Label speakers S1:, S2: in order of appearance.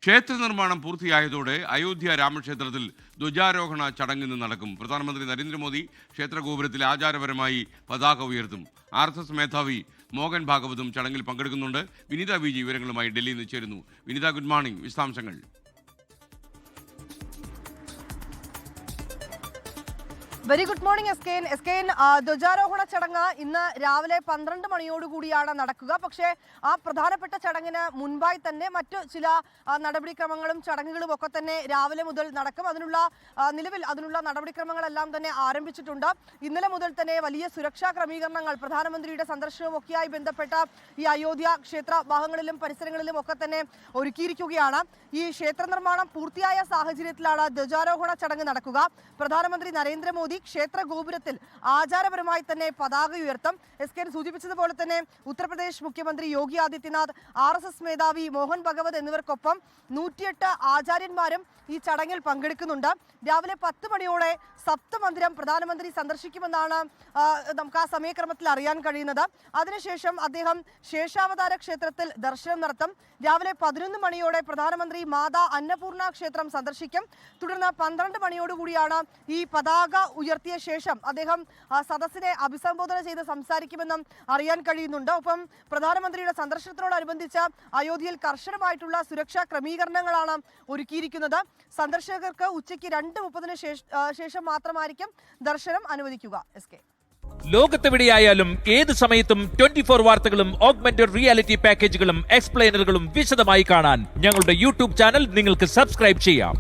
S1: ക്ഷേത്ര നിർമ്മാണം പൂർത്തിയായതോടെ അയോധ്യ രാമക്ഷേത്രത്തിൽ ധ്വജാരോഹണ ചടങ്ങ് ഇന്ന് നടക്കും. പ്രധാനമന്ത്രി നരേന്ദ്രമോദി ക്ഷേത്രഗോപുരത്തിൽ ആചാരപരമായി പതാക ഉയർത്തും. RSS മേധാവി മോഹൻ ഭാഗവതും ചടങ്ങിൽ പങ്കെടുക്കുന്നുണ്ട്. വിനിത VG വിവരങ്ങളുമായി ഡൽഹിയിൽ നിന്ന് ചേരുന്നു. Vinitha, good morning. വിശദാംശങ്ങൾ.
S2: Very good morning S K. ധ്വജാരോഹണ ചടങ്ങ് ഇന്ന് രാവിലെ 12 മണിയോടുകൂടിയാണ് നടക്കുക. പക്ഷേ ആ പ്രധാനപ്പെട്ട ചടങ്ങിന് മുൻപായി തന്നെ മറ്റു ചില നടപടിക്രമങ്ങളും ചടങ്ങുകളും ഒക്കെ തന്നെ രാവിലെ മുതൽ നടക്കും. നിലവിൽ അതിനുള്ള നടപടിക്രമങ്ങളെല്ലാം തന്നെ ആരംഭിച്ചിട്ടുണ്ട്. ഇന്നലെ മുതൽ തന്നെ വലിയ സുരക്ഷാ ക്രമീകരണങ്ങൾ പ്രധാനമന്ത്രിയുടെ സന്ദർശനവുമൊക്കെയായി ബന്ധപ്പെട്ട ഈ അയോധ്യ ക്ഷേത്ര ഭാഗങ്ങളിലും പരിസരങ്ങളിലും ഒക്കെ തന്നെ ഒരുക്കിയിരിക്കുകയാണ്. ഈ ക്ഷേത്ര നിർമ്മാണം പൂർത്തിയായ സാഹചര്യത്തിലാണ് ധ്വജാരോഹണ ചടങ്ങ് നടക്കുക. പ്രധാനമന്ത്രി നരേന്ദ്രമോദി ക്ഷേത്ര ഗോപുരത്തിൽ ആചാരപരമായി തന്നെ പതാക ഉയർത്തും. എസ് കെ സൂചിപ്പിച്ചതുപോലെ തന്നെ ഉത്തർപ്രദേശ് മുഖ്യമന്ത്രി യോഗി ആദിത്യനാഥ്, RSS മേധാവി മോഹൻ ഭഗവത് എന്നിവർക്കൊപ്പം 108 ആചാര്യന്മാരും ഈ ചടങ്ങിൽ പങ്കെടുക്കുന്നുണ്ട്. രാവിലെ 10 മണിയോടെ സപ്തമന്ദിരം പ്രധാനമന്ത്രി സന്ദർശിക്കുമെന്നാണ് നമുക്ക് ആ സമയക്രമത്തിൽ അറിയാൻ കഴിയുന്നത്. അതിനുശേഷം അദ്ദേഹം ശേഷാവതാര ക്ഷേത്രത്തിൽ ദർശനം നടത്തും. രാവിലെ 11 മണിയോടെ പ്രധാനമന്ത്രി മാതാ അന്നപൂർണ ക്ഷേത്രം സന്ദർശിക്കും. തുടർന്ന് 12 മണിയോടുകൂടിയാണ് ഈ പതാക ഉയർത്തിയ ശേഷം അദ്ദേഹം സദസ്സിനെ അഭിസംബോധന ചെയ്ത് സംസാരിക്കുമെന്നും അറിയാൻ കഴിയുന്നുണ്ട്. ഒപ്പം പ്രധാനമന്ത്രിയുടെ സന്ദർശനത്തോടനുബന്ധിച്ച് അയോധ്യയിൽ കർശനമായിട്ടുള്ള സുരക്ഷാ ക്രമീകരണങ്ങളാണ് ഒരുക്കിയിരിക്കുന്നത്. സന്ദർശകർക്ക് ഉച്ചയ്ക്ക് 2:30 ശേഷം മാത്രമായിരിക്കും ദർശനം അനുവദിക്കുക. എസ് കെ,
S3: ലോകത്തെവിടെയായാലും ഏത് സമയത്തും 24 വാർത്തകളും ഓഗ്മെന്റഡ് റിയാലിറ്റി പാക്കേജുകളും എക്സ്പ്ലെയിനറുകളും വിശദമായി കാണാൻ ഞങ്ങളുടെ YouTube ചാനൽ നിങ്ങൾക്ക് സബ്സ്ക്രൈബ് ചെയ്യാം.